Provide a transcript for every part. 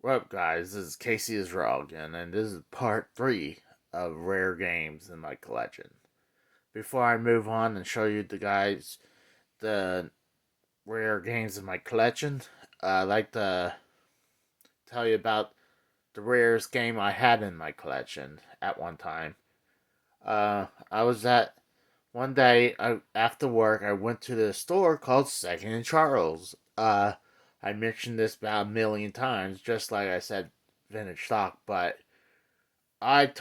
What up, guys? This is Casey Israel again, and this is part 3 of rare games in my collection. Before I move on and show you the rare games in my collection, I'd like to tell you about the rarest game I had in my collection at one time. I was at one day after work. I went to the store called Second and Charles. I mentioned this about a million times, just like I said vintage stock, but went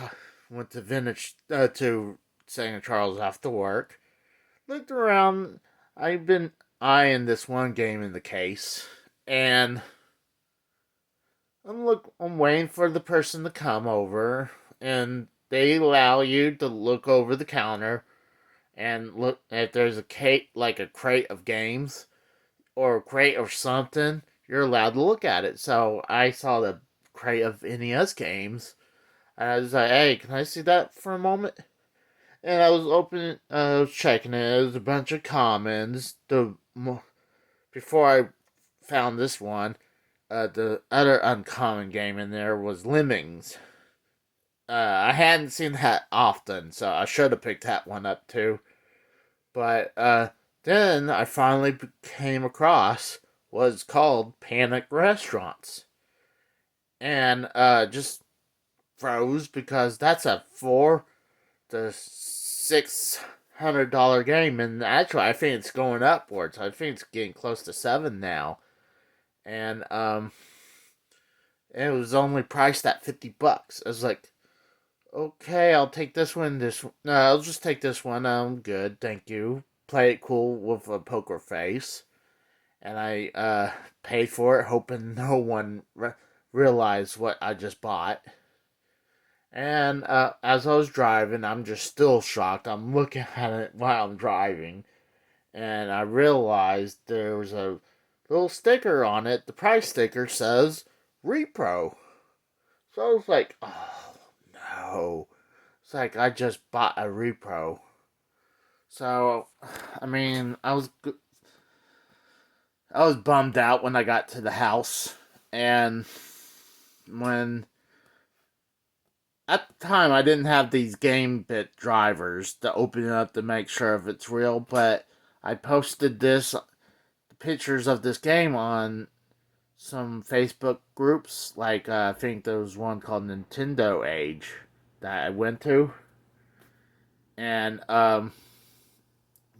to St. Charles after work. Looked around. I've been eyeing this one game in the case, and I'm waiting for the person to come over, and they allow you to look over the counter and look if there's a crate of games or a crate or something. You're allowed to look at it. So I saw the crate of NES games. And I was like, hey, can I see that for a moment? And I was checking it. It was a bunch of commons. Before I found this one, the other uncommon game in there was Lemmings. I hadn't seen that often, so I should have picked that one up too. But then I finally came across what's called Panic Restaurants. And just froze because that's a $400 to $600 game, and actually I think it's going upwards. I think it's getting close to seven now, and it was only priced at $50. I was like, okay, I'll take this one. No, I'll just take this one. I'm good, thank you. Play it cool with a poker face, and I paid for it, hoping no one realized what I just bought. And as I was driving, I'm just still shocked. I'm looking at it while I'm driving, and I realized there was a little sticker on it. The price sticker says repro. So I was like, oh no. It's like I just bought a repro. So, I mean, I was bummed out when I got to the house, and when at the time I didn't have these game bit drivers to open it up to make sure if it's real, but I posted this pictures of this game on some Facebook groups, like I think there was one called Nintendo Age that I went to, and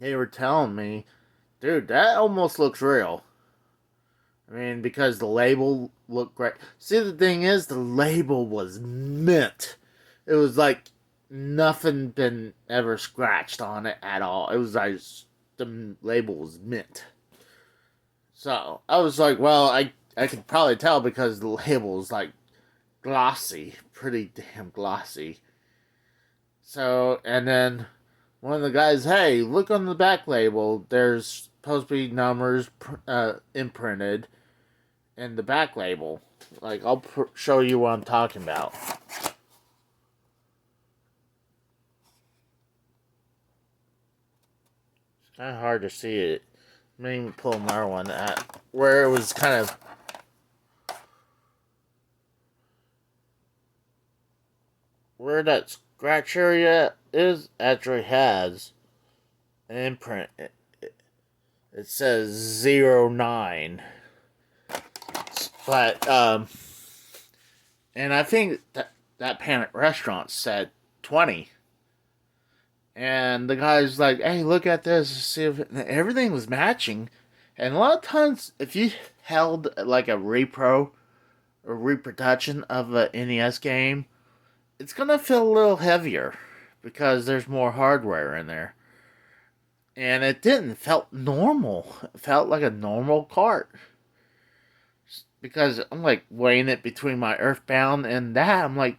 they were telling me, dude, that almost looks real. I mean, because the label looked great. See, the thing is, the label was mint. It was like nothing been ever scratched on it at all. It was like the label was mint. So I was like, well, I could probably tell because the label is like glossy, pretty damn glossy. So and then one of the guys, hey, look on the back label. There's supposed to be numbers imprinted in the back label. Like I'll show you what I'm talking about. It's kind of hard to see it. Let me pull another one at where it was kind of where that scratch area is. Actually has an imprint. It says 09. But and I think that Panic Restaurant said 20. And the guy's like, "Hey, look at this. See if everything was matching." And a lot of times, if you held like a repro or reproduction of a NES game, it's gonna feel a little heavier because there's more hardware in there. And it didn't. It felt normal. It felt like a normal cart. Because I'm like weighing it between my Earthbound and that. I'm like,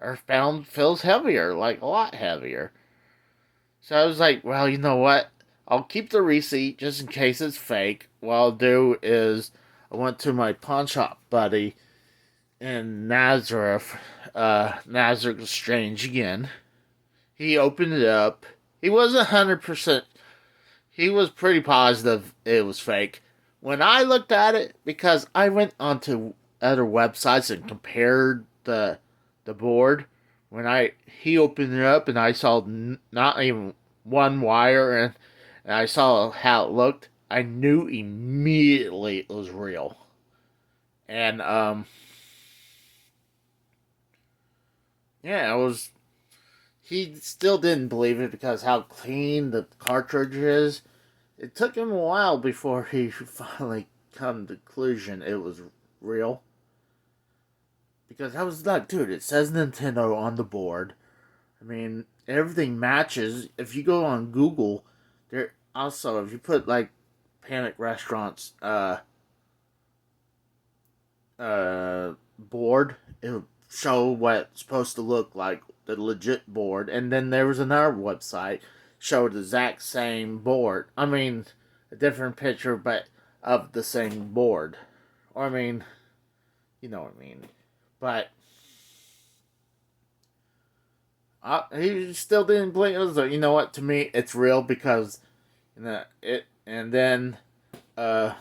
Earthbound feels heavier, like a lot heavier. So I was like, well, you know what? I'll keep the receipt just in case it's fake. What I'll do is I went to my pawn shop buddy in Nazareth, Nazareth Exchange again. He opened it up. He wasn't 100%. He was pretty positive it was fake. When I looked at it, because I went onto other websites and compared the board. He opened it up and I saw not even one wire, and I saw how it looked, I knew immediately it was real. And yeah, it was. He still didn't believe it because how clean the cartridge is. It took him a while before he finally come to the conclusion it was real. Because I was like, dude, it says Nintendo on the board. I mean, everything matches. If you go on Google, there also if you put like Panic Restaurants board, it'll show what it's supposed to look like, the legit board. And then there was another website showed the exact same board. I mean, a different picture, but of the same board. Or I mean, you know what I mean. But he still didn't blink. It was like, you know what? To me, it's real because it. And then, I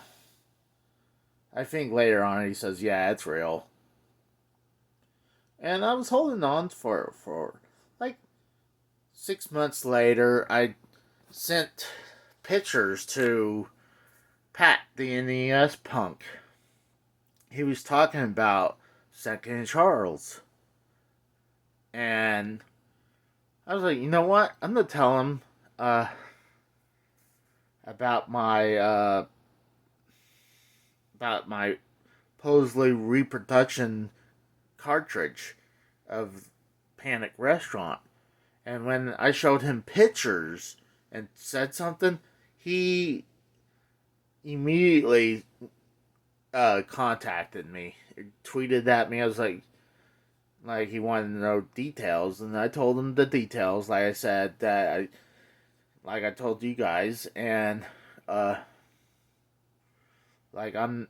think later on he says, "Yeah, it's real." And I was holding on for like 6 months later. I sent pictures to Pat, the NES punk. He was talking about Second Charles, and I was like, you know what? I'm gonna tell him about my supposedly reproduction cartridge of Panic Restaurant. And when I showed him pictures and said something, he immediately contacted me, tweeted at me. I was like he wanted to know details, and I told him the details. Like I said, like I told you guys, and like I'm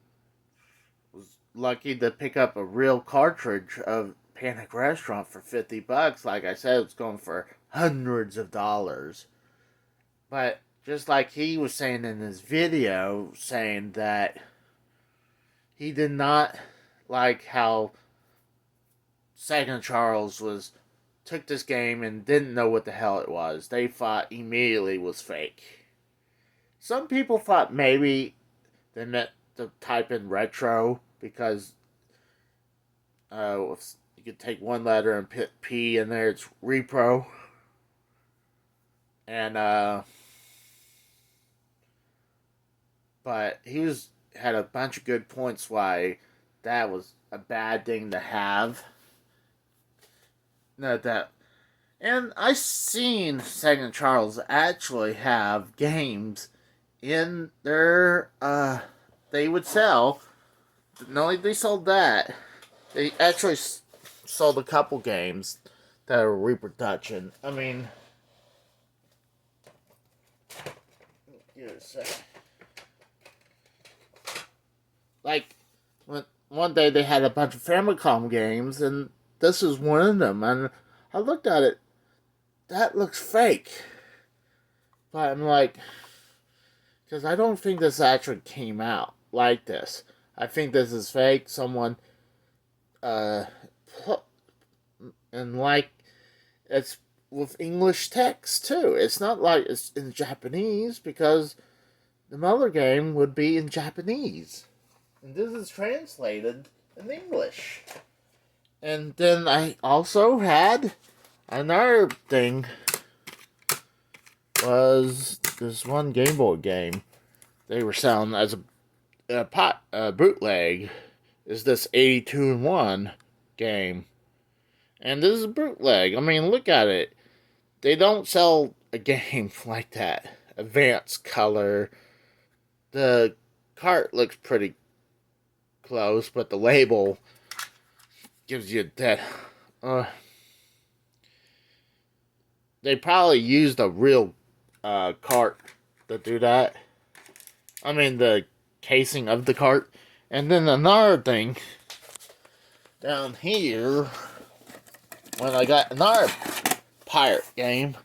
was lucky to pick up a real cartridge of Panic Restaurant for $50. Like I said, it's going for hundreds of dollars. But just like he was saying in his video, saying that he did not like how Second Charles took this game and didn't know what the hell it was. They thought immediately it was fake. Some people thought maybe they meant to type in retro because you could take one letter and put P in there. It's repro, and but he had a bunch of good points why that was a bad thing to have. No, that. And I seen Second Charles actually have games in their they would sell. Not only they sold that, they actually sold a couple games that are reproduction. I mean, give it a second. Like one day they had a bunch of Famicom games, and this is one of them. And I looked at it. That looks fake. But I'm like, because I don't think this actually came out like this. I think this is fake. Someone, and like, it's with English text too. It's not like it's in Japanese because the mother game would be in Japanese. And this is translated in English. And then I also had another thing was this one Game Boy game they were selling as a bootleg. Is this 82-in-1 game. And this is a bootleg. I mean, look at it. They don't sell a game like that. Advanced color. The cart looks pretty close, but the label gives you that. They probably used a real cart to do that. I mean, the casing of the cart. And then another thing down here, when I got another pirate game,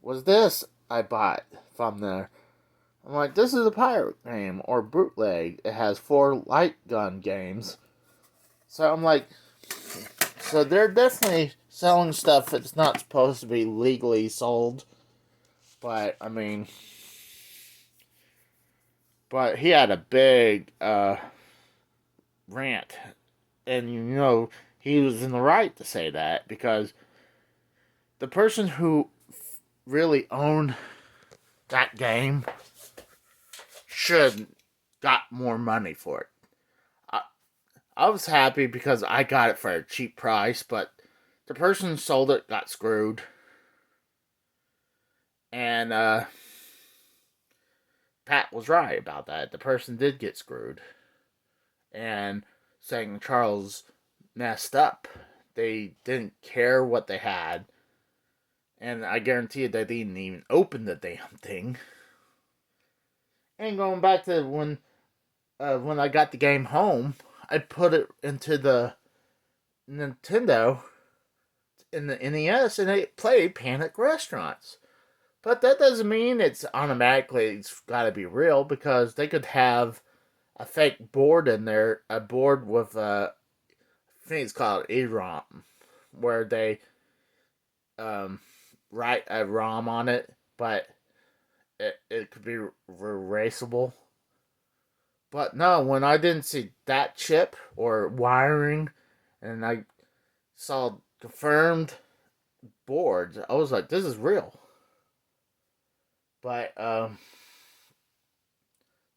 was this I bought from there. I'm like, this is a pirate game or bootleg. It has 4 light gun games. So I'm like, so they're definitely selling stuff that's not supposed to be legally sold. But I mean, but he had a big rant, and he was in the right to say that because the person who really owned that game should got more money for it. I, I was happy because I got it for a cheap price, but the person who sold it got screwed. And Pat was right about that. The person did get screwed. And saying Charles messed up. They didn't care what they had. And I guarantee you they didn't even open the damn thing. And going back to when I got the game home, I put it into the Nintendo in the NES and it played Panic Restaurants. But that doesn't mean it's got to be real because they could have a fake board in there, a board with I think it's called EROM, where they write a ROM on it, but it could be erasable. But no, when I didn't see that chip or wiring, and I saw confirmed boards, I was like, this is real. But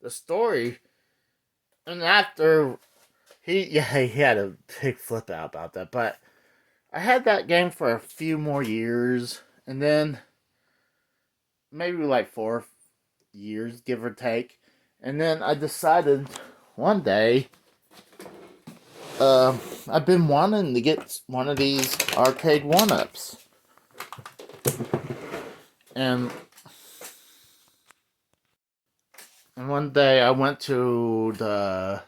the story, and after he had a big flip out about that. But I had that game for a few more years, and then maybe like 4 years, give or take. And then I decided one day, I've been wanting to get one of these arcade one-ups. And one day I went to the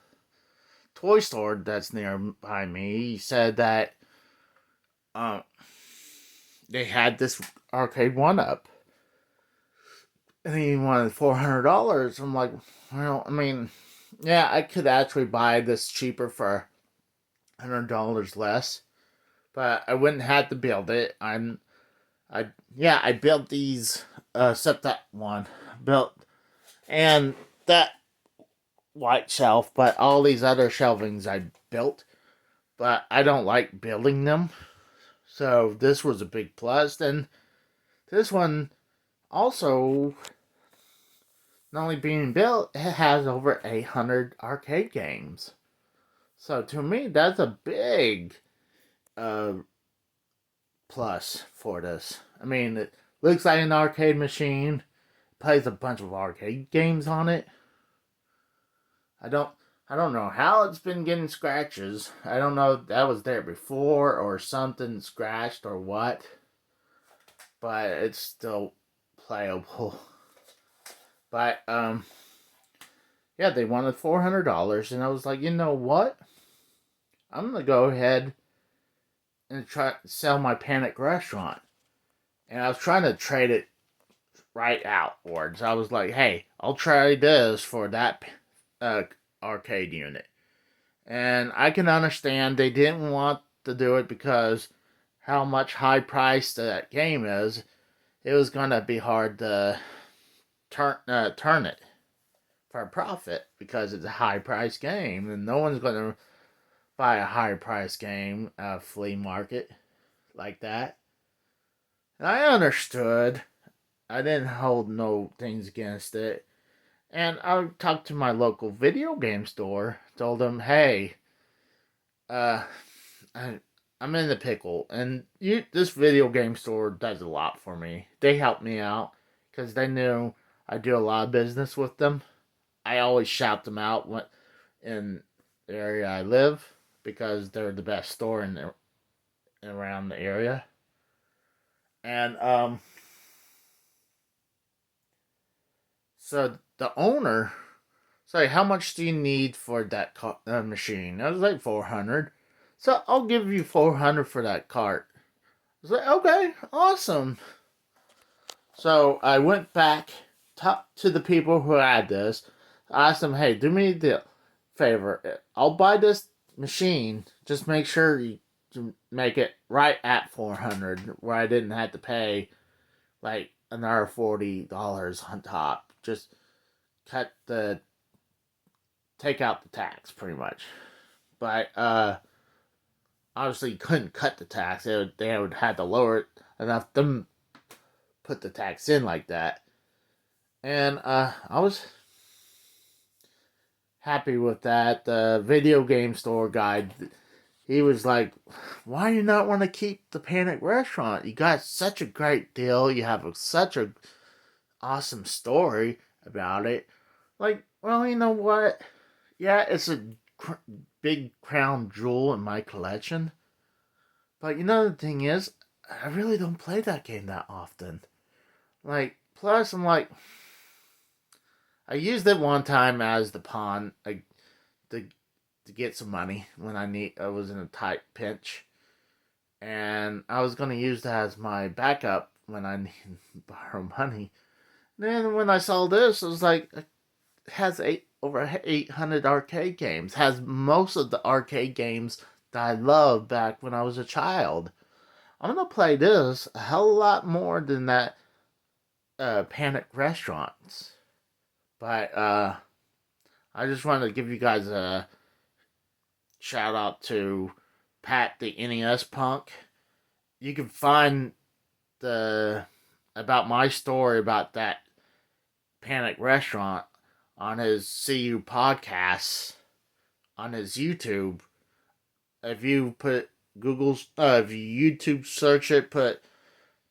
toy store that's nearby me. He said that um, they had this arcade one-up. And he wanted $400. I'm like, well, I mean, yeah, I could actually buy this cheaper for $100 less, but I wouldn't have to build it. I built these, except that one built, and that white shelf, but all these other shelvings I built, but I don't like building them, so this was a big plus. And this one also, not only being built, it has over 800 arcade games. So to me, that's a big uh, plus for this. I mean, it looks like an arcade machine. Plays a bunch of arcade games on it. I don't I don't know how it's been getting scratches. I don't know if that was there before or something scratched or what. But it's still playable. But yeah, they wanted $400 and I was like, you know what? I'm gonna go ahead and try to sell my Panic Restaurant. And I was trying to trade it right outwards. I was like, hey, I'll trade this for that uh, arcade unit. And I can understand they didn't want to do it because how much high price that game is. It was gonna be hard to turn it for a profit because it's a high price game, and no one's gonna buy a high price game at a flea market like that. And I understood. I didn't hold no things against it. And I talked to my local video game store, told them, hey, uh, I, I'm in the pickle, and this video game store does a lot for me. They help me out because they knew I do a lot of business with them. I always shout them out in the area I live because they're the best store around the area. And so the owner say, how much do you need for that machine? I was like 400. So I'll give you 400 for that cart. I was like, okay, awesome. So I went back, talked to the people who had this, asked them, hey, do me the favor. I'll buy this machine just make sure you make it right at 400, where I didn't have to pay like another $40 on top. Just cut the take out the tax pretty much. But obviously you couldn't cut the tax. They would have to lower it enough to put the tax in like that. And I was happy with that. The video game store guy, he was like, "Why do you not want to keep the Panic Restaurant? You got such a great deal. You have such a awesome story about it." Like, well, you know what? Yeah, it's a big crown jewel in my collection. But you know the thing is, I really don't play that game that often. Like, plus I'm like, I used it one time as the pawn, like, to get some money when I was in a tight pinch, and I was gonna use that as my backup when I need to borrow money. Then when I saw this, it was like it has over 800 arcade games. Has most of the arcade games that I loved back when I was a child. I'm gonna play this a hell of a lot more than that Panic Restaurants. But I just wanted to give you guys a shout out to Pat the NES Punk. You can find the about my story about that Panic Restaurant on his CU podcast on his YouTube. If you put if you YouTube search it, put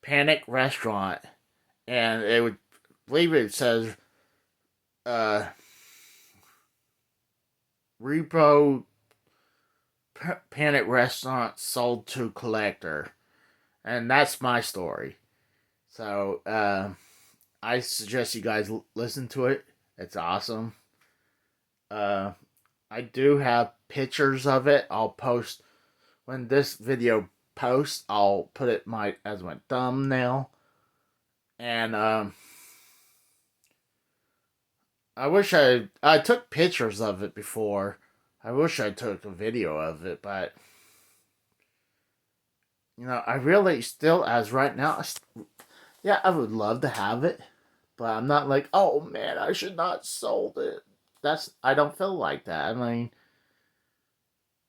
Panic Restaurant, and it would believe it says uh Repo Panic Restaurant sold to collector, and that's my story. So I suggest you guys listen to it. It's awesome. Uh, I do have pictures of it. I'll post when this video posts. I'll put it as my thumbnail, and I wish I took pictures of it before. I wish I took a video of it, but I really still, as right now, yeah, I would love to have it, but I'm not like, oh man, I should not sold it. I don't feel like that. I mean,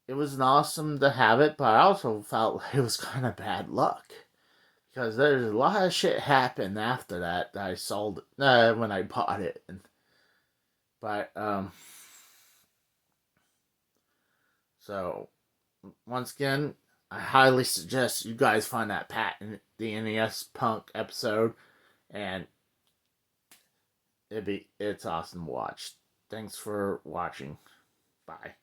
it was an awesome to have it, but I also felt like it was kind of bad luck because there's a lot of shit happened after that I sold it when I bought it, but so once again, I highly suggest you guys find that Pat in the NES Punk episode, and it's awesome to watch. Thanks for watching. Bye.